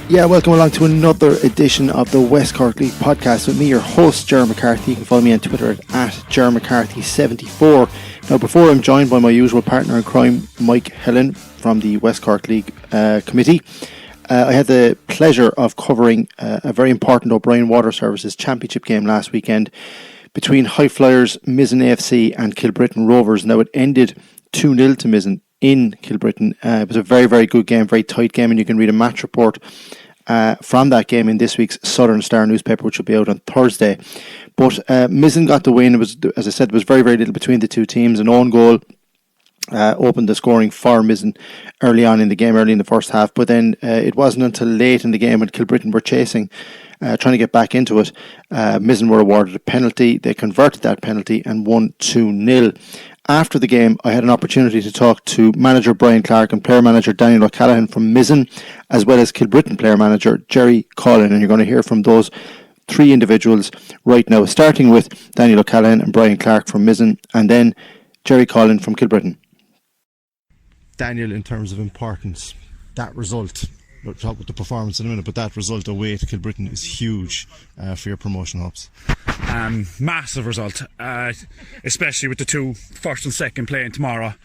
Yeah, welcome along to another edition of the West Cork League podcast with me, your host, Ger McCarthy. You can follow me on Twitter at Ger McCarthy74. Now, before I'm joined by my usual partner in crime, Mike Hellen from the West Cork League committee, I had the pleasure of covering a very important O'Brien Water Services Championship game last weekend between High Flyers, Mizen AFC and Kilbrittain Rovers. Now, it ended 2-0 to Mizen in Kilbrittain. It was a very, very good game, very tight game, and you can read a match report from that game in this week's Southern Star newspaper, which will be out on Thursday. But Mizen got the win. It was, as I said, there was very, very little between the two teams. An own goal opened the scoring for Mizen early on in the game, early in the first half. But then it wasn't until late in the game when Kilbrittain were chasing, trying to get back into it. Mizen were awarded a penalty. They converted that penalty and won 2-0. After the game, I had an opportunity to talk to manager Brien Clark and player manager Daniel O'Callaghan from Mizen, as well as Kilbrittain player manager Ger McCarthy, and you're going to hear from those three individuals right now, starting with Daniel O'Callaghan and Brien Clark from Mizen, and then Ger McCarthy from Kilbrittain. Daniel, in terms of importance, that result, we'll talk about the performance in a minute, but that result away to Kilbrittain is huge for your promotion hopes. Massive result, especially with the two first and second playing tomorrow.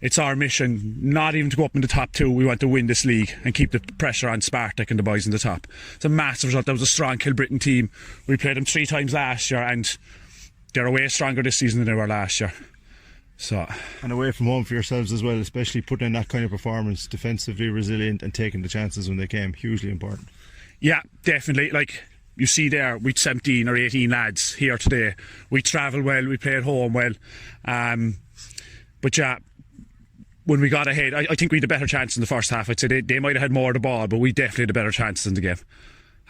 It's our mission not even to go up in the top two. We want to win this league and keep the pressure on Spartak and the boys in the top. It's a massive result. That was a strong Kilbrittain team. We played them 3 times last year and they're way stronger this season than they were last year. So, and away from home for yourselves as well, especially putting in that kind of performance, defensively resilient and taking the chances when they came, hugely important. Yeah, definitely. Like you see there, we 17 or 18 lads here today. We travel well, we play at home well. But yeah, when we got ahead, I think we had a better chance in the first half. I'd say they might have had more of the ball, but we definitely had a better chances in the game.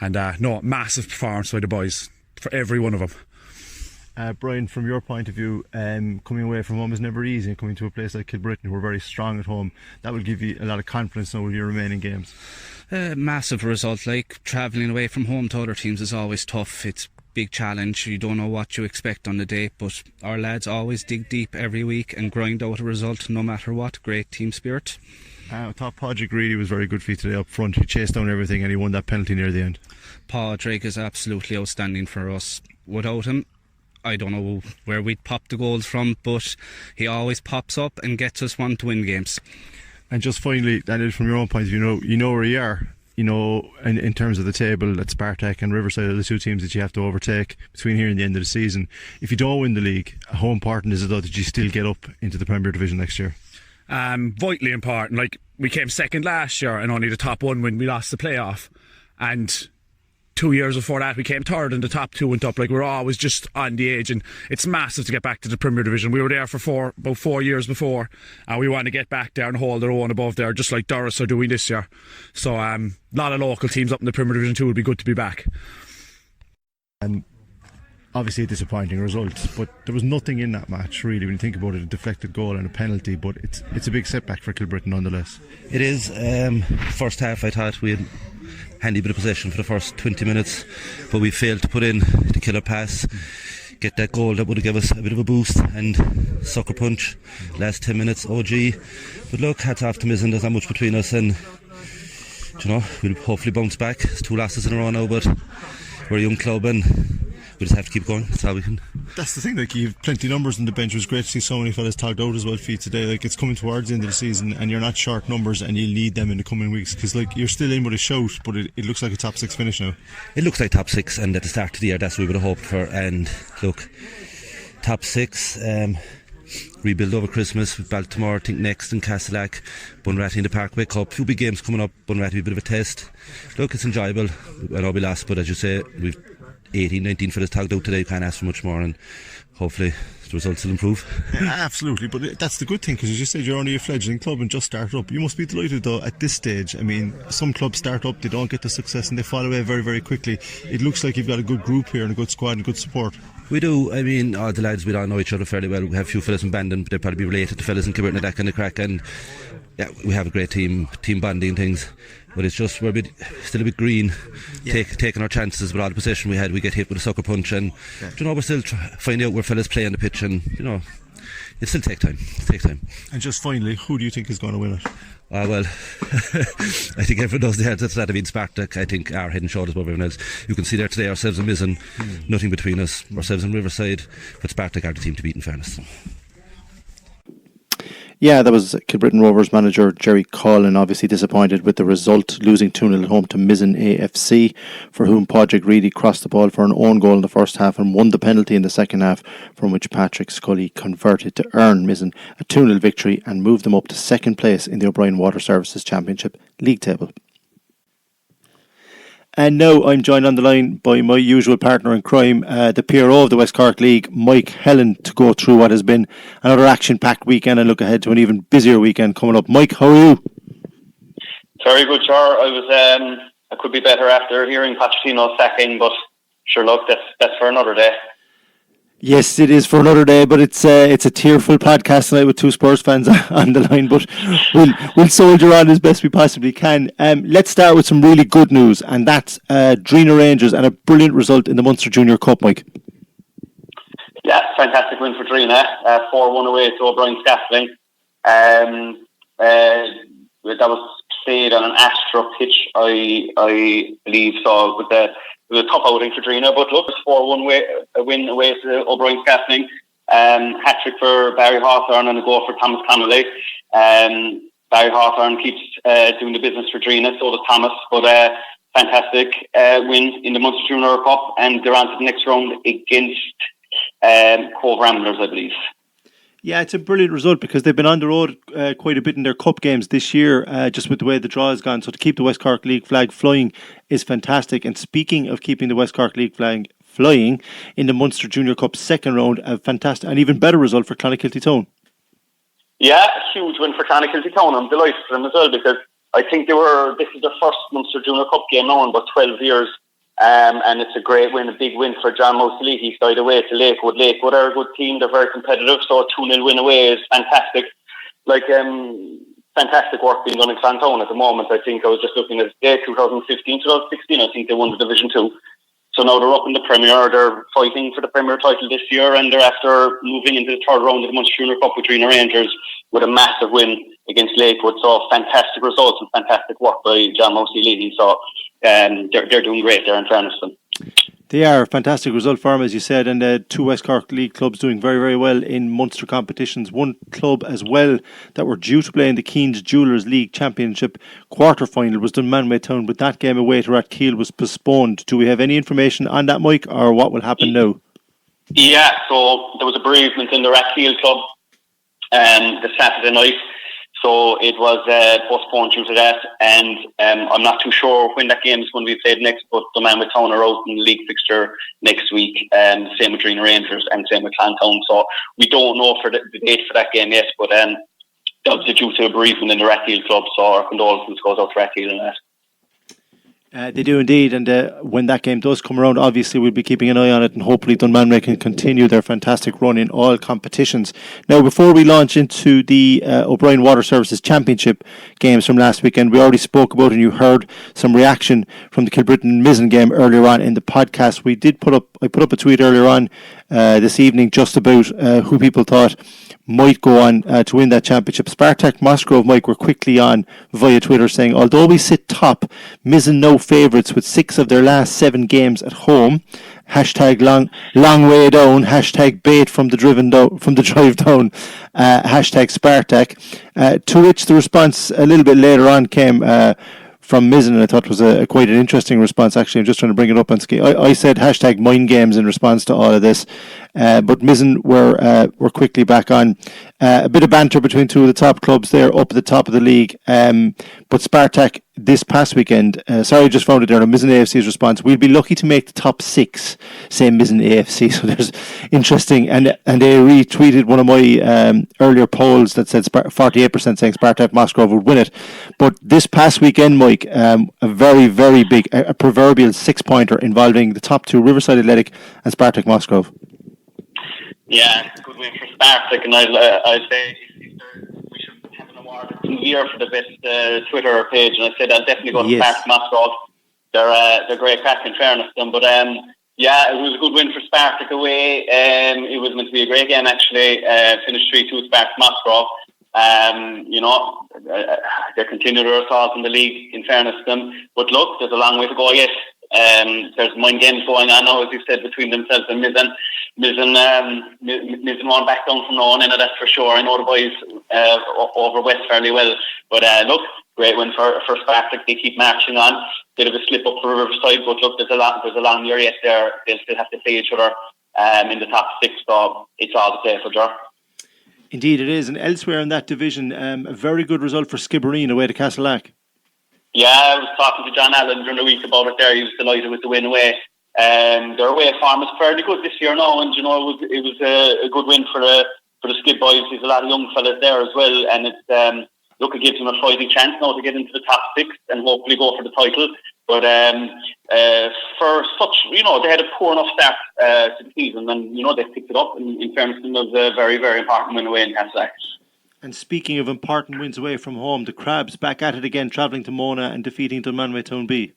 And no, massive performance by the boys, for every one of them. Brien, from your point of view, coming away from home is never easy, and coming to a place like Kilbrittain, who are very strong at home, that will give you a lot of confidence now with your remaining games. Massive result. Like travelling away from home to other teams is always tough. It's a big challenge. You don't know what you expect on the day, but our lads always dig deep every week and grind out a result no matter what. Great team spirit. I thought Padraig Reedy was very good for you today up front. He chased down everything and he won that penalty near the end. Padraig is absolutely outstanding for us. Without him, I don't know where we'd pop the goals from, but he always pops up and gets us one to win games. And just finally, Daniel, from your own point of view, you know where you are. You know, in terms of the table, that Spartak and Riverside are the two teams that you have to overtake between here and the end of the season. If you don't win the league, how important is it though that you still get up into the Premier Division next year? Vitally important. Like, we came second last year and only the top one when we lost the playoff. And 2 years before that we came third and the top two went up. Like, we're always just on the edge, and it's massive to get back to the Premier Division. We were there for about 4 years before, and we want to get back there and hold our own above there, just like Doris are doing this year. So a lot of local teams up in the Premier Division too. Would be good to be back. And obviously a disappointing result, but there was nothing in that match really when you think about it. A deflected goal and a penalty, but it's a big setback for Kilbrittain nonetheless. It is. First half I thought we had handy bit of possession for the first 20 minutes, but we failed to put in the killer pass, get that goal that would have given us a bit of a boost, and sucker punch last 10 minutes OG. But look, hats off to Mizen. There's not much between us, and we'll hopefully bounce back. It's 2 losses in a row now, but we're a young club and we just have to keep going. That's all we can. That's the thing, like, you have plenty of numbers on the bench. It was great to see so many fellas tagged out as well for you today. Like, it's coming towards the end of the season and you're not short numbers, and you'll need them in the coming weeks, because like, you're still in with a shout, but it looks like a top 6 finish now. It looks like top 6, and at the start of the year that's what we would have hoped for. And look, top 6, rebuild over Christmas with Baltimore, I think next, and Castleac, Bunratty in the Parkway Cup. Few big games coming up. Bunratty will be a bit of a test. Look, it's enjoyable. I know we lost, but as you say, we've 18, 19 fellas tagged out today. You can't ask for much more, and hopefully the results will improve. Yeah, absolutely, but that's the good thing, because as you said, you're only a fledgling club and just started up. You must be delighted though at this stage. I mean, some clubs start up, they don't get the success and they fall away very, very quickly. It looks like you've got a good group here and a good squad and good support. We do. I mean, the lads, we all know each other fairly well. We have a few fellas in Bandon, but they'll probably be related to fellas in Kilbrittain and that kind of crack. And yeah, we have a great team bonding things. But it's just, we're still a bit green, taking our chances with all the possession we had. We get hit with a sucker punch, and we're still finding out where fellas play on the pitch, and It still take time. And just finally, who do you think is going to win it? Well, I think everyone knows the answer to that. I mean, Spartak, I think, are head and shoulders above everyone else. You can see there today, ourselves and Mizen, nothing between us. Ourselves and Riverside, but Spartak are the team to beat, in fairness. Yeah, that was Kilbrittain Rovers manager Jerry Cullen, obviously disappointed with the result, losing 2-0 at home to Mizen AFC, for whom Padraig Reedy crossed the ball for an own goal in the first half and won the penalty in the second half, from which Patrick Scully converted to earn Mizen a 2-0 victory and move them up to second place in the O'Brien Water Services Championship league table. And now I'm joined on the line by my usual partner in crime, the PRO of the West Cork League, Mike Hellen, to go through what has been another action-packed weekend and look ahead to an even busier weekend coming up. Mike, how are you? Very good, Char. I could be better after hearing Pochettino's sacking, but sure, look, that's for another day. Yes, it is for another day, but it's a tearful podcast tonight with two Spurs fans on the line, but we'll soldier on as best we possibly can. Let's start with some really good news, and that's Drina Rangers and a brilliant result in the Munster Junior Cup, Mike. Yeah, fantastic win for Drina, 4-1 away to O'Brien Scaffolding. That was played on an Astro pitch, I believe, so it was a tough outing for Drina, but look, it's 4-1 win away to O'Brien Scaffolding. Hat-trick for Barry Hawthorne and a goal for Thomas Connolly. Barry Hawthorne keeps doing the business for Drina, so does Thomas, but fantastic win in the Munster Junior Cup, and they're on to the next round against Cove Ramblers, I believe. Yeah, it's a brilliant result because they've been on the road quite a bit in their cup games this year, just with the way the draw has gone. So to keep the West Cork League flag flying is fantastic. And speaking of keeping the West Cork League flag flying, in the Munster Junior Cup second round, a fantastic, an even better result for Clonakilty Town. Yeah, a huge win for Clonakilty Town. I'm delighted for them as well because I think this is their first Munster Junior Cup game now in about 12 years. And it's a great win, a big win for John Moseley side away to Lakewood. Lakewood are a good team, they're very competitive, so a 2-0 win away is fantastic. Fantastic work being done in Clontown at the moment. I think I was just looking at 2015, 2016, I think they won the Division 2. So now they're up in the Premier, they're fighting for the Premier title this year, and they're after moving into the third round of the Munster Junior Cup with Drina Rangers with a massive win against Lakewood. So fantastic results and fantastic work by John Moseley. So they're doing great there, in fairness to them. They are a fantastic result for them, as you said, and two West Cork League clubs doing very, very well in Munster competitions. One club as well that were due to play in the Keen's Jewellers League Championship quarter-final was Dunmanway Town, but that game away to Rathkeale was postponed. Do we have any information on that, Mike, or what will happen now? Yeah, so there was a bereavement in the Rathkeale club the Saturday night. So it was postponed due to that, and I'm not too sure when that game is going to be played next, but Dunmanway Town are out in the league fixture next week, same with Drina Rangers and same with Clontown. So we don't know for the date for that game yet, but obviously due to a bereavement in the Rathkeale club, so our condolences goes out to Rathkeale and that. They do indeed, and when that game does come around, obviously we'll be keeping an eye on it, and hopefully Dunmanway can continue their fantastic run in all competitions. Now, before we launch into the O'Brien Water Services Championship games from last weekend, we already spoke about and you heard some reaction from the Kilbrittain and Mizen game earlier on in the podcast. I put up a tweet earlier on this evening just about who people thought might go on to win that championship. Spartak Musgrove, Mike, were quickly on via Twitter saying, although we sit top, Mizen no favourites with 6 of their last 7 games at home. Hashtag long way down. Hashtag bait from the drive down. Hashtag Spartak. To which the response a little bit later on came from Mizen, and I thought was quite an interesting response. Actually, I'm just trying to bring it up on screen. I said hashtag mind games in response to all of this, but Mizen were quickly back on. A bit of banter between two of the top clubs there up at the top of the league, but Spartak this past weekend, sorry, just found it there, Mizen AFC's response: we'll be lucky to make the top 6, say Mizen AFC. So there's interesting, and they retweeted one of my earlier polls that said 48% saying Spartak Musgrove would win it. But this past weekend, Mike, a very, very big, a proverbial 6-pointer involving the top 2, Riverside Athletic and Spartak Musgrove. Yeah, good win for Spartak, and I'd say we should have an award of the year for the best Twitter page, and I said I'll definitely go to Spartak Musgrove. They're great crack, in fairness to them, but Yeah, it was a good win for Spartak away. It was meant to be a great game, actually. Finished 3-2 Spartak Moscow. They continue their assault in the league, in fairness to them. But look, there's a long way to go yet. There's mind games going on now, as you said, between themselves and Mizen. Mizen won't back down from now on, that's for sure. I know the boys over West fairly well. But look, great win for Spartak. They keep marching on. Bit of a slip up for Riverside, but look, there's a long year yet there. They'll still have to play each other in the top 6, so it's all to play for, Ger. Indeed it is. And elsewhere in that division, a very good result for Kilbrittain away to Castleack. Yeah, I was talking to John Allen during the week about it there. He was delighted with the win away. Their away form is fairly good this year now, and it was a good win for the Skib boys. There's a lot of young fellas there as well, and it's it gives them a fighting chance now to get into the top 6 and hopefully go for the title. But for such, they had a poor enough start to the season, and they picked it up. In fairness, it was a very, very important win away in Castleack. And speaking of important wins away from home, the Crabs back at it again, travelling to Mona and defeating Dunmanway Town B.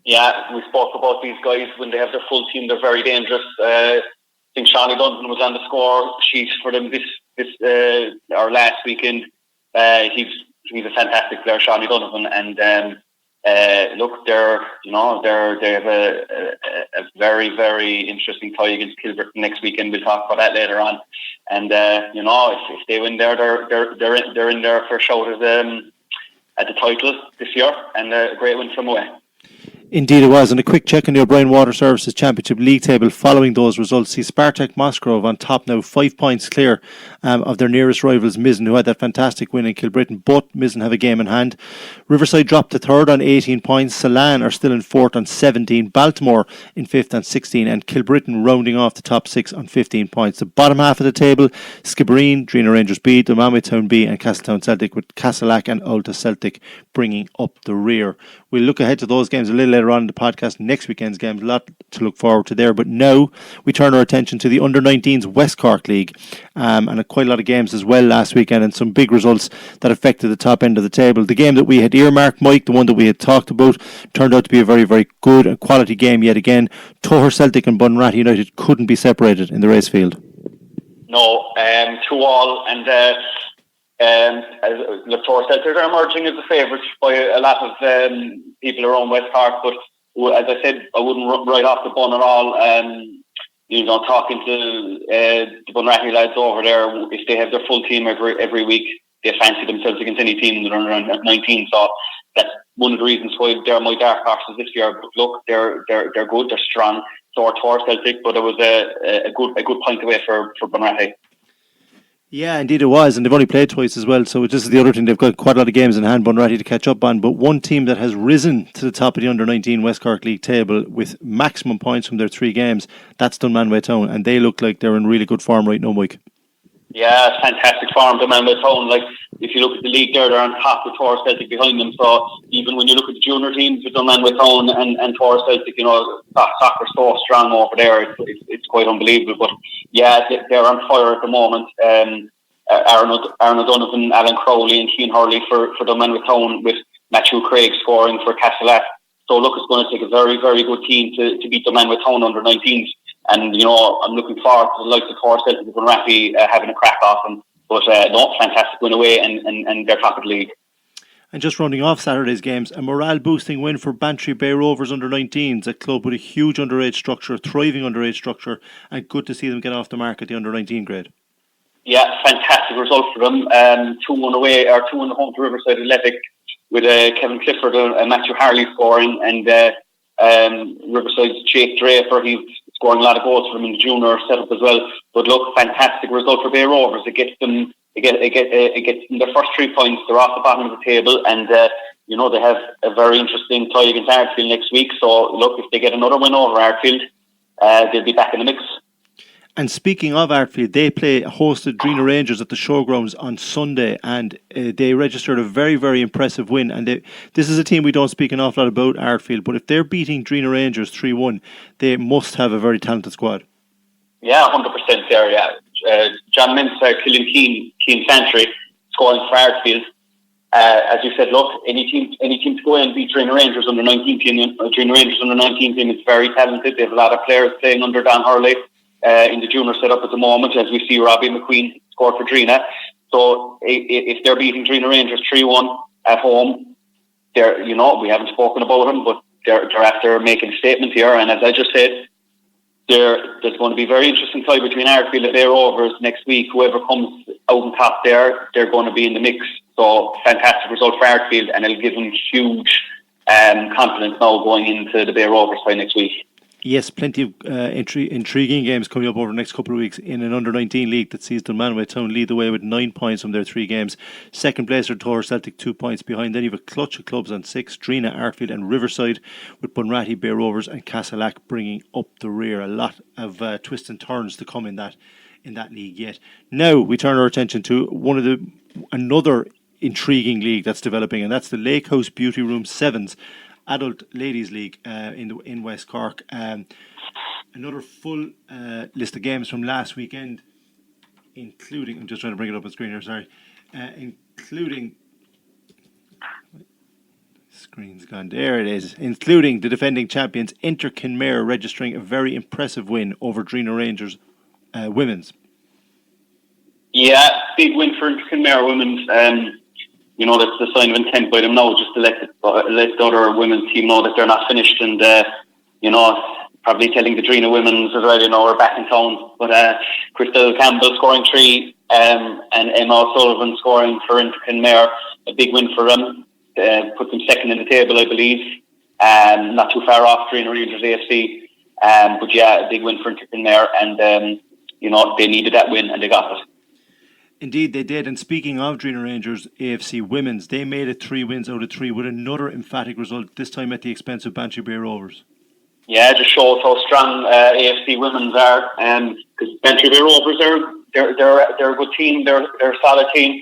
Yeah, we spoke about these guys when they have their full team. They're very dangerous. I think Shawnee Donovan was on the score sheet for them this last weekend. He's a fantastic player, Shawnee Donovan, and look, they have a very, very interesting tie against Kilbrittain next weekend. We'll talk about that later on. And if they win there, they're in there for a shout at the title this year, and a great win from away. Indeed it was, and a quick check on the O'Brien Water Services Championship League table following those results. See Spartak Musgrove on top now, 5 points clear of their nearest rivals Mizen, who had that fantastic win in Kilbrittain, but Mizen have a game in hand. Riverside dropped to 3rd on 18 points, Salan are still in 4th on 17, Baltimore in 5th on 16, and Kilbrittain rounding off the top 6 on 15 points. The bottom half of the table, Skibbereen, Drina Rangers B, Dunmanway Town B and Castletown Celtic, with Castleack and Ulta Celtic bringing up the rear. We'll look ahead to those games a little later on in the podcast. Next weekend's games, a lot to look forward to there. But now we turn our attention to the Under-19s West Cork League, and quite a lot of games as well last weekend, and some big results that affected the top end of the table. The game that we had earmarked, Mike, the one that we had talked about, turned out to be a very, very good and quality game yet again. Toher Celtic and Bunratty United couldn't be separated in the race field. No, 2-2, and Toher Celtic are emerging as the favourites by a lot of people around West Cork, but as I said, I wouldn't write off the bun at all. Talking to the Bunratty lads over there, if they have their full team every week, they fancy themselves against any team that are around 19. So that's one of the reasons why they're my dark horses this year. But look, they're good, they're strong. So are Toher Celtic, but it was a good point away for Bunratty. Yeah, indeed it was, and they've only played twice as well, so this is the other thing. They've got quite a lot of games in hand, Bunratty, to catch up on. But one team that has risen to the top of the Under-19 West Cork League table with maximum points from their 3 games, that's Dunmanway Town, and they look like they're in really good form right now, Mike. Yeah, fantastic form, Dunmanway Town. Like, if you look at the league there, they're on top with Toher Celtic behind them. So even when you look at the junior teams with Dunmanway Town and Toher Celtic, soccer's so strong over there. It's quite unbelievable. But yeah, they're on fire at the moment. Arnold Donovan, Alan Crowley and Keane Hurley for Dunmanway Town, with Matthew Craig scoring for Castleack. So look, it's going to take a very, very good team to beat Dunmanway Town under 19s. And, I'm looking forward to the likes of Toher Celtic and Bunratty having a crack off them. But fantastic win away, and they're top of the league. And just rounding off Saturday's games, a morale-boosting win for Bantry Bay Rovers under-19s, a club with a huge underage structure, thriving underage structure, and good to see them get off the mark at the under-19 grade. Yeah, fantastic result for them. 2-1 away, or 2-1 home to Riverside Athletic, with Kevin Clifford and Matthew Harley scoring, and Riverside's Jake Draper, he's scoring a lot of goals for them in the junior setup as well. But look, fantastic result for Bay Rovers. It gets them their first 3 points. They're off the bottom of the table, and they have a very interesting tie against Ardfield next week. So look, if they get another win over Ardfield, they'll be back in the mix. And speaking of Ardfield, they hosted Drina Rangers at the showgrounds on Sunday, and they registered a very, very impressive win. And this is a team we don't speak an awful lot about, Ardfield, but if they're beating Drina Rangers 3-1, they must have a very talented squad. Yeah, 100% there, yeah. John Mintz, Killian Keane Santry, scoring for Ardfield. as you said, look, any team to go in and beat Drina Rangers under 19 team. Drina Rangers under 19 team is very talented. They have a lot of players playing under Dan Hurley in the junior setup at the moment, as we see Robbie McQueen score for Drina. So if they're beating Drina Rangers 3-1 at home, we haven't spoken about them, but they're after making a statement here. And as I just said, there's going to be a very interesting fight between Ardfield and Bay Rovers next week. Whoever comes out on top there, they're going to be in the mix. So fantastic result for Ardfield, and it'll give them huge confidence now going into the Bay Rovers fight next week. Yes, plenty of intriguing games coming up over the next couple of weeks in an under-19 league that sees Dunmanway Town lead the way with 9 points from their 3 games. Second place are Tor Celtic 2 points behind. Then you have a clutch of clubs on 6, Drina, Ardfield and Riverside, with Bunratty, Bay Rovers and Castlelack bringing up the rear. A lot of twists and turns to come in that league yet. Now we turn our attention to another intriguing league that's developing, and that's the Lake House Beauty Room Sevens Adult Ladies League in West Cork. Another full list of games from last weekend, including, I'm just trying to bring it up on screen here, sorry, including, screen's gone, there it is, including the defending champions Inter Kinmare registering a very impressive win over Drina Rangers women's. Yeah, big win for Inter Kinmare women's. That's the sign of intent by them now, just to let the other women's team know that they're not finished, and probably telling the Drina women's as well, we're back in town. But Crystal Campbell scoring 3, and Emma Sullivan scoring for Inter Kinmare, a big win for them. Put them second in the table, I believe, not too far off Drina Rangers AFC. But yeah, a big win for Inter Kinmare, and they needed that win and they got it. Indeed, they did. And speaking of Drina Rangers AFC Women's, they made it 3 wins out of 3 with another emphatic result, this time at the expense of Bantry Bay Rovers. Yeah, it just shows how strong AFC Women's are. Because Bantry Bay Rovers, they're a good team. They're a solid team.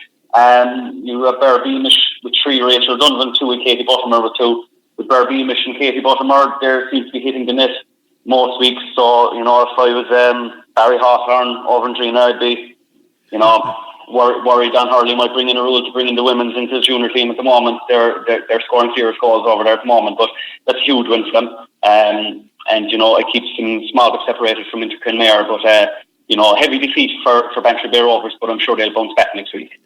You have Beamish with 3, Rachel Donovan 2, and Katie Buttimer with 2. With Beamish and Katie Buttimer, they seem to be hitting the net most weeks. So if I was Barry Hawthorne over in Drina, I'd be worried Dan Hurley might bring in a rule to bring in the women's into the junior team at the moment. They're scoring serious goals over there at the moment, but that's a huge win for them. And it keeps them small but separated from Inter Kinmare, but heavy defeat for Bantry Bay Rovers, but I'm sure they'll bounce back next week.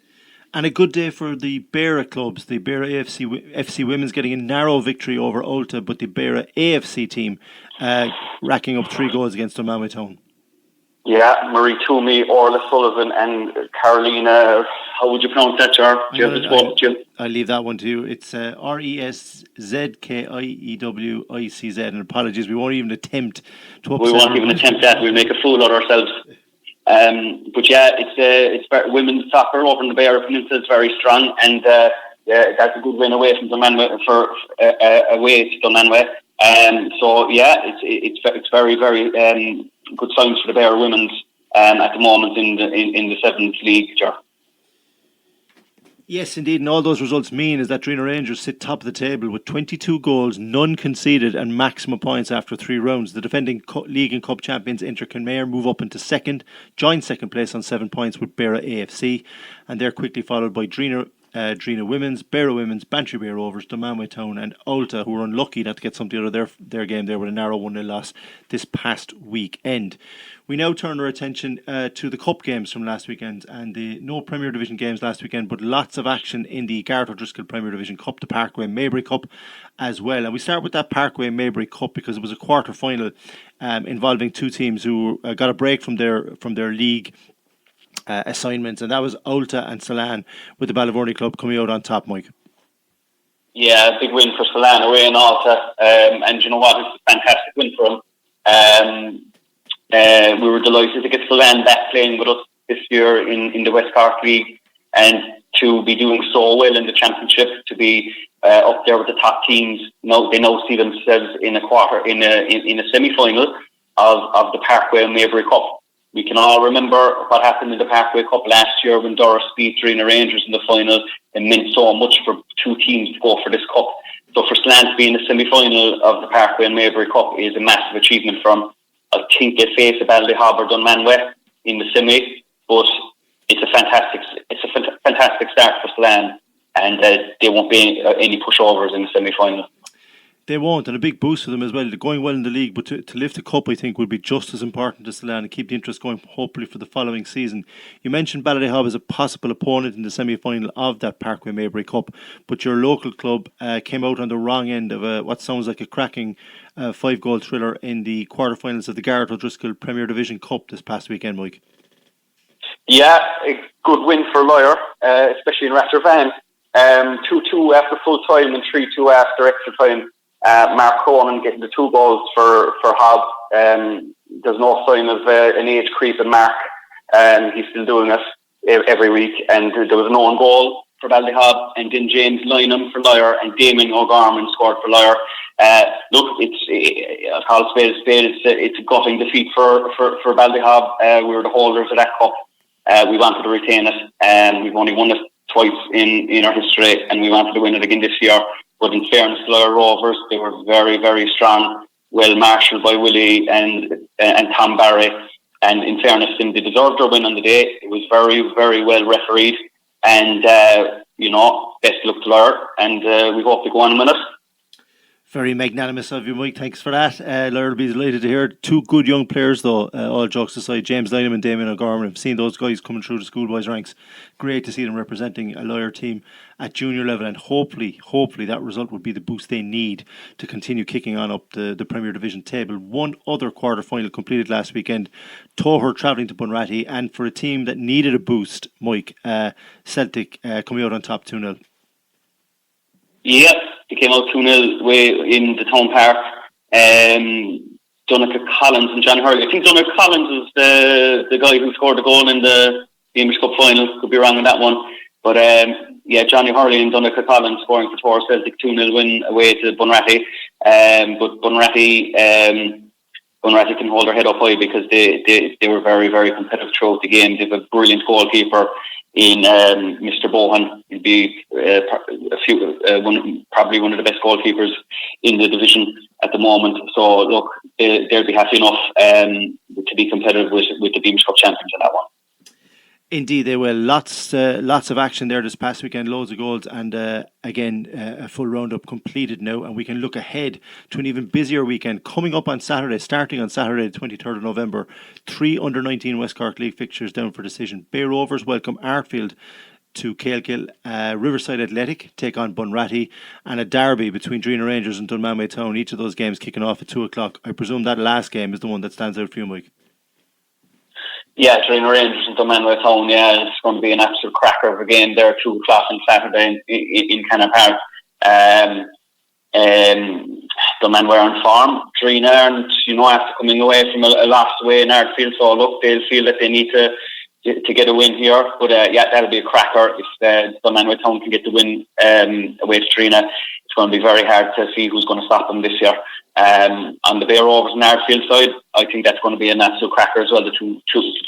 And a good day for the Beara clubs. The Beara FC Women's getting a narrow victory over Ulta, but the Beara AFC team racking up 3 goals against Dunmanway Town. Yeah, Marie Toomey, Orla Sullivan and Carolina, how would you pronounce that, Jar? I'll leave that one to you. It's RESZKIEWICZ, and apologies, we won't even attempt to upset. We won't even attempt that, we'll make a fool of ourselves. But yeah, it's women's soccer over in the Beara Peninsula is very strong, and that's a good win away from Dunmanway away to Dunmanway. So yeah, it's very, very good signs for the Beara women's at the moment in the 7th league, Jar. Yes, indeed, and all those results mean is that Drina Rangers sit top of the table with 22 goals, none conceded, and maximum points after 3 rounds. The defending league and cup champions Inter Kinmare move up into second, join second place on 7 points with Beara AFC, and they're quickly followed by Drina Women's, Beara Women's, Bantry Bay Rovers, Dunmanway Town and Ulta, who were unlucky not to get something out of their game there with a narrow 1-0 loss this past weekend. We now turn our attention to the cup games from last weekend, and no Premier Division games last weekend, but lots of action in the Gareth O'Driscoll Premier Division Cup, the Parkway Maybury Cup as well. And we start with that Parkway Maybury Cup because it was a quarter final involving 2 teams who got a break from their league assignments, and that was Ulta and Salan, with the Ballyvourney club coming out on top, Mike. Yeah, big win for Salan away in Ulta, and you know what, it's a fantastic win for them. We were delighted to get Salan back playing with us this year in the West Cork League, and to be doing so well in the championship, to be up there with the top teams. They now see themselves in a semi-final of the Parkway Maybury Cup. We can all remember what happened in the Parkway Cup last year when Doris beat Drina Rangers in the final. It meant so much for 2 teams to go for this cup. So for Salan to be in the semi-final of the Parkway and Maybury Cup is a massive achievement for them. I think they face a Ballyhob or Dunmanway in the semi, but it's a fantastic start for Salan. and they won't be any pushovers in the semi-final. They won't, and a big boost for them as well. They're going well in the league, but to lift the cup, I think, will be just as important as Slane and keep the interest going, hopefully, for the following season. You mentioned Ballyhob as a possible opponent in the semi-final of that Parkway Maybury Cup, but your local club came out on the wrong end of what sounds like a cracking 5-goal thriller in the quarterfinals of the Garrett O'Driscoll Premier Division Cup this past weekend, Mike. Yeah, a good win for Lyre, especially in Rattervan. 2-2 after full time and 3-2 after extra time. Mark Cronin getting the 2 goals for Hob. There's no sign of an age creep in Mark. He's still doing it every week. And there was an own goal for Ballyhob, and then James Lynham for Lyre, and Damien O'Gorman scored for Lyre. Look, it's called spade. It's a gutting defeat for Ballyhob. We were the holders of that cup. We wanted to retain it. We've only won it twice in our history, and we wanted to win it again this year. But in fairness to Lyre Rovers, they were very, very strong, well marshalled by Willie and Tom Barry. And in fairness to them, they deserved their win on the day. It was very, very well refereed. And, best luck to Lyre. And we hope to go on a minute. Very magnanimous of you, Mike. Thanks for that. Lyre will be delighted to hear. 2 good young players, though, all jokes aside. James Lynham and Damien O'Gorman. I've seen those guys coming through the schoolboys ranks. Great to see them representing a Lyre team at junior level, and hopefully that result would be the boost they need to continue kicking on up the Premier Division table. One other quarter-final completed last weekend. Toher travelling to Bunratty, and for a team that needed a boost, Mike, Celtic coming out on top 2-0. Yep, they came out 2-0 in the town park. Donncha Collins and Johnny Hurley. I think Donncha Collins is the guy who scored the goal in the English Cup final. Could be wrong on that one. But Johnny Hurley and Donncha Collins scoring for Tower Celtic 2-0 win away to Bunratty. But Bunratty can hold their head up high because they were very, very competitive throughout the game. They have a brilliant goalkeeper in Mr. Bohan. He'll be probably one of the best goalkeepers in the division at the moment. So look, they'll be happy enough to be competitive with the Beamish Cup champions in that one. Indeed, they will. Lots of action there this past weekend, loads of goals, and again, a full roundup completed now, and we can look ahead to an even busier weekend coming up on Saturday, starting on Saturday the 23rd of November. 3 under-19 West Cork League fixtures down for decision. Bay Rovers welcome Artfield to Caelkill. Riverside Athletic take on Bunratty, and a derby between Drina Rangers and Dunmanway Town. Each of those games kicking off at 2 o'clock. I presume that last game is the one that stands out for you, Mike. Yeah, Drina Rangers and Dunmanway Town, it's going to be an absolute cracker of a game there, 2 o'clock on Saturday in Cannon Park. Dunmanway are on form. Drina aren't, after coming away from a loss away in Ardfield, so look, they'll feel that they need to get a win here. But that'll be a cracker if Dunmanway Town can get the win away to Drina. It's going to be very hard to see who's going to stop them this year. On the Bay Rovers and Ardfield side, I think that's going to be an absolute cracker as well. The two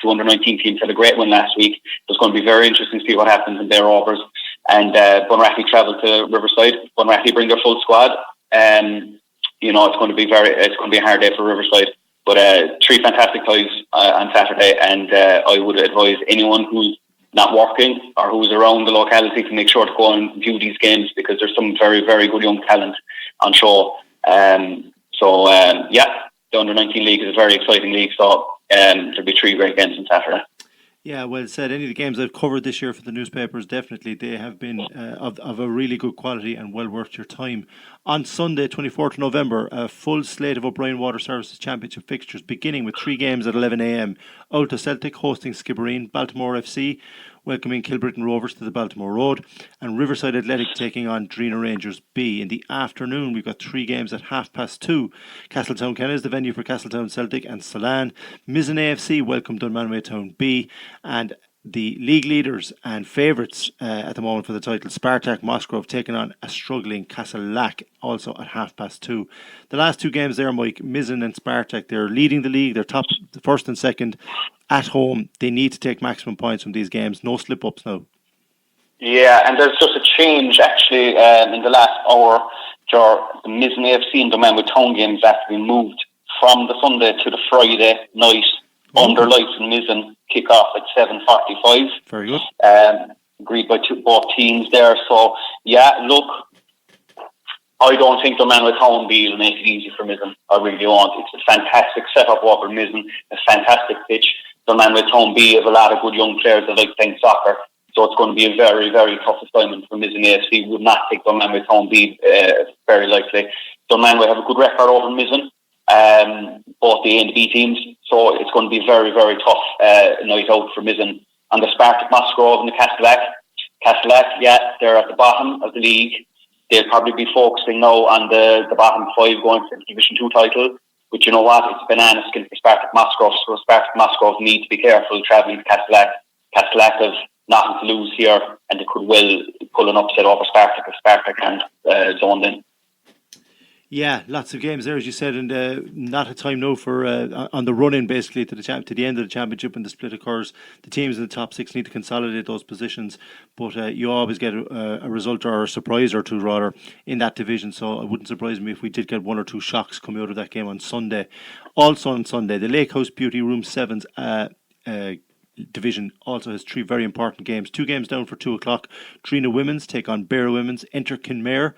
under-19 teams had a great win last week. It's going to be very interesting to see what happens in Bay Rovers. And Bunratty travel to Riverside. Bunratty bring their full squad. It's going to be a hard day for Riverside. But 3 fantastic ties on Saturday, and I would advise anyone who's not working or who's around the locality to make sure to go and view these games, because there's some very, very good young talent on show. The under-19 league is a very exciting league, so there'll be 3 great games on Saturday. Yeah, well said. Any of the games I've covered this year for the newspapers, definitely they have been of a really good quality and well worth your time. On Sunday, 24th of November, a full slate of O'Brien Water Services Championship fixtures, beginning with 3 games at 11 a.m. Ulta Celtic hosting Skibbereen, Baltimore FC welcoming Kilbrittain Rovers to the Baltimore Road, and Riverside Athletic taking on Drina Rangers B. In the afternoon, we've got 3 games at 2:30. Castletown Ken is the venue for Castletown Celtic and Salan. Mizen AFC welcome Dunmanway Town B, and the league leaders and favourites at the moment for the title, Spartak Musgrove taking on a struggling Castlellac, also at 2:30. The last 2 games there, Mike, Mizen and Spartak, they're leading the league, they're top, first and second at home. They need to take maximum points from these games, no slip-ups now. Yeah, and there's just a change actually in the last hour. The Mizen AFC and Dunmanway Town games have been moved from the Sunday to the Friday night. Under lights in Mizen kick off at 7:45. Very good. agreed by both teams there. So, yeah, look, I don't think the man with home B will make it easy for Mizen. I really don't. It's a fantastic setup over Mizen, a fantastic pitch. The man with home B have a lot of good young players that like playing soccer. So it's going to be a very, very tough assignment for Mizen AFC. Would not take the man with home B very likely. The man will have a good record over Mizen, both the A and the B teams. So it's going to be a very, very tough night out for Mizen. And the Spartak Musgrove and the Castellac. Castellac, yeah, they're at the bottom of the league. They'll probably be focusing now on the bottom 5 going for the Division 2 title. But you know what? It's a banana skin for Spartak Musgrove. So Spartak Musgrove need to be careful travelling to Castellac. Castellac have nothing to lose here, and they could well pull an upset over Spartak if Spartak can't zone in. Yeah, lots of games there, as you said, and not a time now for on the run-in basically to the end of the championship when the split occurs. The teams in the top 6 need to consolidate those positions, but you always get a result or a surprise or two rather in that division. So it wouldn't surprise me if we did get 1 or 2 shocks coming out of that game on Sunday. Also on Sunday, the Lake House Beauty Room 7's division also has 3 very important games. 2 games down for 2 o'clock. Drina Women's take on Beara Women's. Enter Kinmare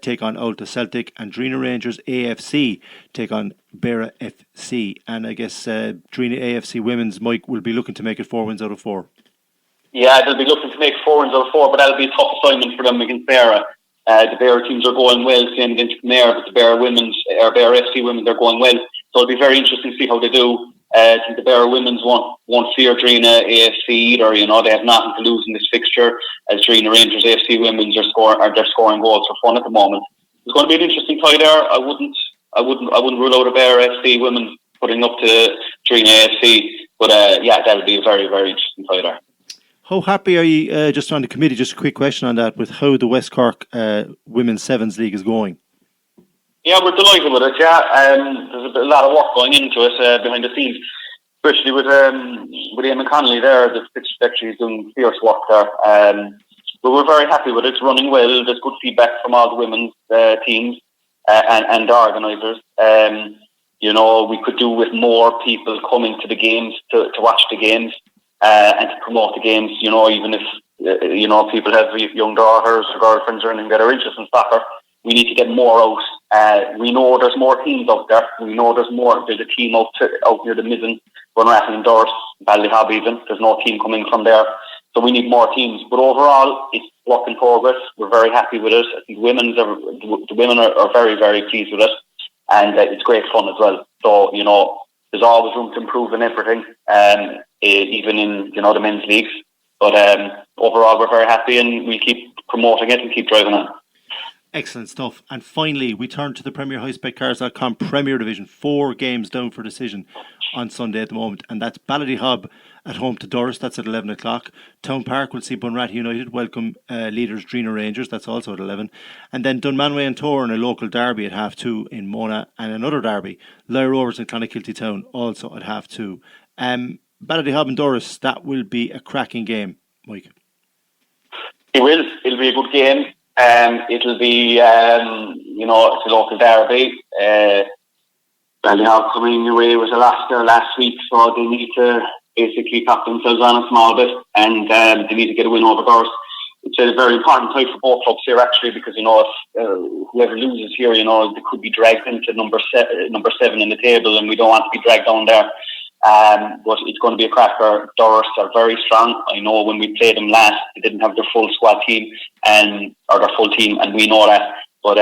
take on Ulta Celtic, and Drina Rangers AFC take on Beara FC. And I guess Drina AFC Women's, Mike, will be looking to make it 4 wins out of 4. Yeah, they'll be looking to make 4 wins out of 4, but that'll be a tough assignment for them against Beara. The Beara teams are going well, same against Kinmare, but the Beara Women's or Beara FC Women's are going well. So it'll be very interesting to see how they do. I think the Beara Women's won't fear Drina AFC either. You know, they have nothing to lose in this fixture, as Drina Rangers AFC Women's are scoring goals for fun at the moment. It's going to be an interesting tie there. I wouldn't rule out a Beara FC Women's putting up to Drina AFC, but yeah, that would be a very, very interesting tie there. How happy are you, just on the committee, just a quick question on that, with how the West Cork Women's Sevens League is going? Yeah, we're delighted with it, yeah. There's a lot of work going into it behind the scenes, especially with Ian McConnelly there. The pitch actually is doing fierce work there. But we're very happy with it. It's running well. There's good feedback from all the women's teams and the organisers. You know, we could do with more people coming to the games to watch the games and to promote the games. You know, even if people have young daughters or girlfriends or anything that are interested in soccer, we need to get more out. We know there's more teams out there. We know there's a team out near the Mizen, Bunratty and Doris, Ballyhob even. There's no team coming from there. So we need more teams. But overall, it's work in progress. We're very happy with it. I think the women are very, very pleased with it. And it's great fun as well. So, you know, there's always room to improve in everything, even in, you know, the men's leagues. But overall, we're very happy, and we keep promoting it and keep driving it. Excellent stuff. And finally, we turn to the PremierHighSpecCars.com Premier Division. 4 games down for decision on Sunday at the moment, and that's Ballyhob at home to Doris. That's at 11 o'clock. Town Park will see Bunratty United welcome leaders Drina Rangers. That's also at 11. And then Dunmanway and Toran, a local derby at 2:30 in Mona, and another derby, Lyre Rovers and Clonakilty Town, also at 2:30. Ballyhob and Doris, that will be a cracking game, Mike. It will. It'll be a good game. It'll be, it's a local derby. Ballyhob coming away with a loss there last week, so they need to basically pop themselves on a small bit, and they need to get a win over Doris. It's a very important time for both clubs here, actually, because, you know, if whoever loses here, you know, they could be dragged into number 7 in the table, and we don't want to be dragged down there. But it's going to be a cracker. Doris are very strong. I know when we played them last, they didn't have their full squad team or their full team, and we know that. But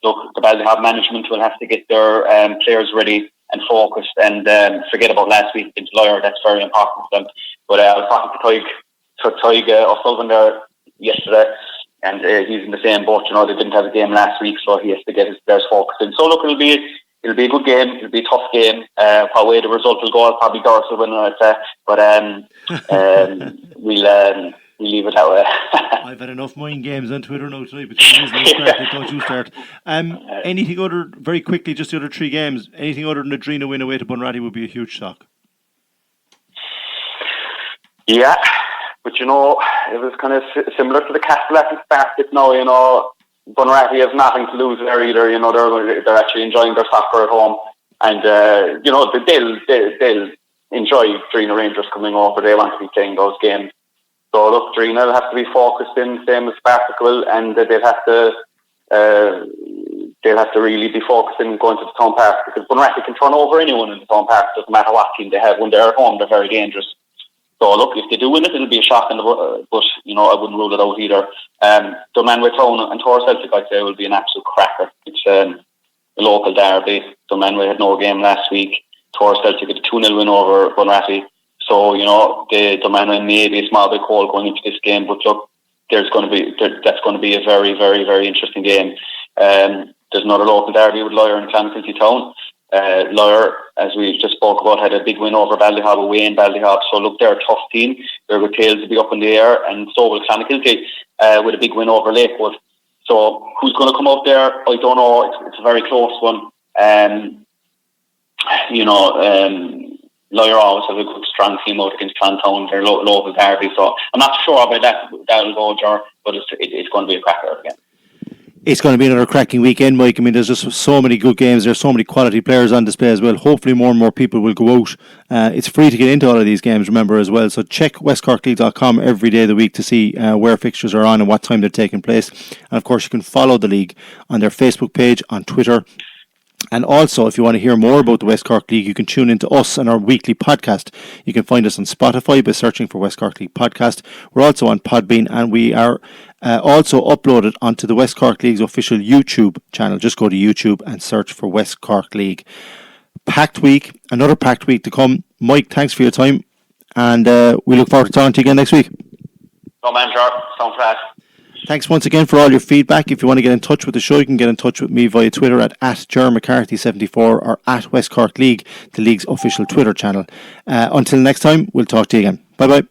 look, the Ballyhob management will have to get their players ready and focused, and forget about last week against Lyre. That's very important for them. But I was talking to Tyg O'Sullivan there yesterday, and he's in the same boat. You know, they didn't have a game last week, so he has to get his players focused in. So look, it'll be a good game. It'll be a tough game. What way the result will go, probably Doris will win, I'd say. But we'll leave it that way. I've had enough mind games on Twitter now tonight, but don't you start. Anything other, very quickly, just the other 3 games, anything other than the Drina win away to Bunratty would be a huge shock. Yeah, but you know, it was kind of similar to the Castellac and Spartak now, you know. Bunratty have nothing to lose there either. You know, they're actually enjoying their soccer at home, and you know, they'll enjoy Drina Rangers coming over. They want to be playing those games. So look, Drina will have to be focused in, same as Spartacle, and they'll have to really be focused in going to the Town Park, because Bunratty can turn over anyone in the Town Park. Doesn't matter what team they have. When they're at home, they're very dangerous. So look, if they do win it, it'll be a shock, but I wouldn't rule it out either. Dunmanway Town and Tor Celtic, I'd say, will be an absolute cracker. It's a local derby. Dunmanway had no game last week. Tor Celtic had a 2-0 win over Bunratty. So, Dunmanway may be a small bit cold going into this game, but look, that's going to be a very, very, very interesting game. There's another local derby with Lyre and Clonakilty Town. Lyre, as we just spoke about, had a big win over Ballyhob away in Ballyhob. So look, they're a tough team. Their tails will be up in the air, and so will Clonakilty with a big win over Lakewood. So who's going to come out there? I don't know. It's a very close one. Lyre always has a good, strong team out against Clontown. They're local derby. So I'm not sure about that'll go, Ger, but it's going to be a cracker again. It's going to be another cracking weekend, Mike. I mean, there's just so many good games. There's so many quality players on display as well. Hopefully more and more people will go out. It's free to get into all of these games, remember, as well. So check westcorkleague.com every day of the week to see where fixtures are on and what time they're taking place. And of course, you can follow the league on their Facebook page, on Twitter. And also, if you want to hear more about the West Cork League, you can tune into us and our weekly podcast. You can find us on Spotify by searching for West Cork League Podcast. We're also on Podbean, and we are also uploaded onto the West Cork League's official YouTube channel. Just go to YouTube and search for West Cork League. Packed week, another packed week to come. Mike, thanks for your time, and we look forward to talking to you again next week. No man, Ger. Sounds fast. Thanks once again for all your feedback. If you want to get in touch with the show, you can get in touch with me via Twitter at Ger McCarthy74 or at West Cork League, the league's official Twitter channel. Until next time, we'll talk to you again. Bye-bye.